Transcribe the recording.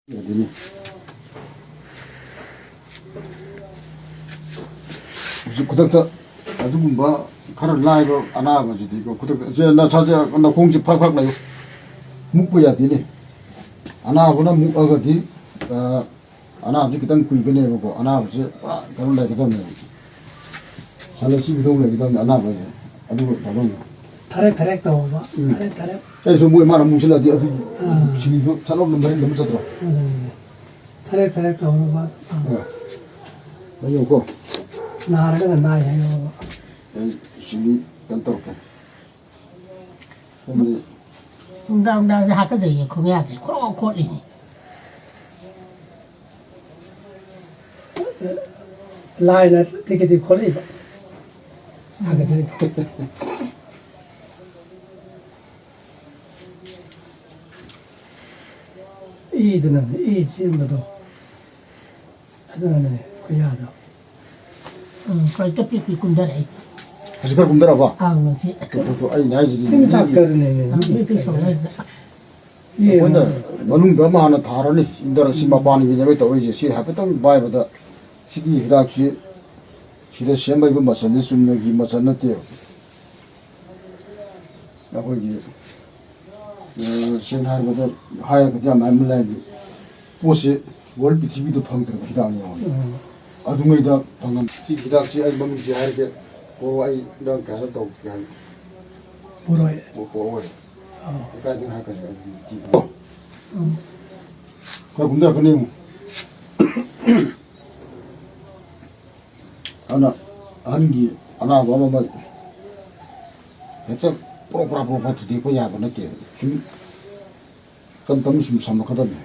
어디니? 무슨 구닥다 아주 뭐 가를 라이브 안 하고지도 이거 구닥다 저나 자제 나 공지 팍팍 나요. 묵고야 되니. 안 하고나 묵어거디 안 하지 그당 구이거네 보고 안 하지 가를 라이브 그다음에 살려시 비동네 그다음에 안 하고 아주 다른 타렉 나오봐. 타렉. 에 저 뭐에 말은 뭉실라디 지금 잘 없는 말이 너무 좋더라. 타렉 나오봐. 예. 요거 나라가 나야 요거. 심리 연도롭게. 근데 웅당웅당 하까 저기 공해야지 코로코리니 라이나 되게 코레 봐. 하게 돼. 이드는 이 지금도 하더네 그야도. 거의 또 삐삐 군다래 다시 그걸 곰들어 봐. 아 뭐지 저 아이 나이지. 딱 그러네. 삐삐 소리 예. 근데 너는 너무 하나 다르니 인도랑 심마 바는 게 또 이제 시 하거든 바이보다 시기 히다치 시대 시험에 그 맞는 순맥이 맞는데요. 나 거기 신하르보다 하야 그때 말물라기 보시 월비 TV도 방들어 기다려요. 아둥이다 방금 기다치 아이 몸이 하게 고 아이 난 가서 또 그냥 뭐래. 뭐 까지 할 거지. 그래 군대 그네 하나 한기 하나 봐봐 해서 프로그램으로 봐도 되고 야도 늦게 좀 깜깜 좀 삼먹하던데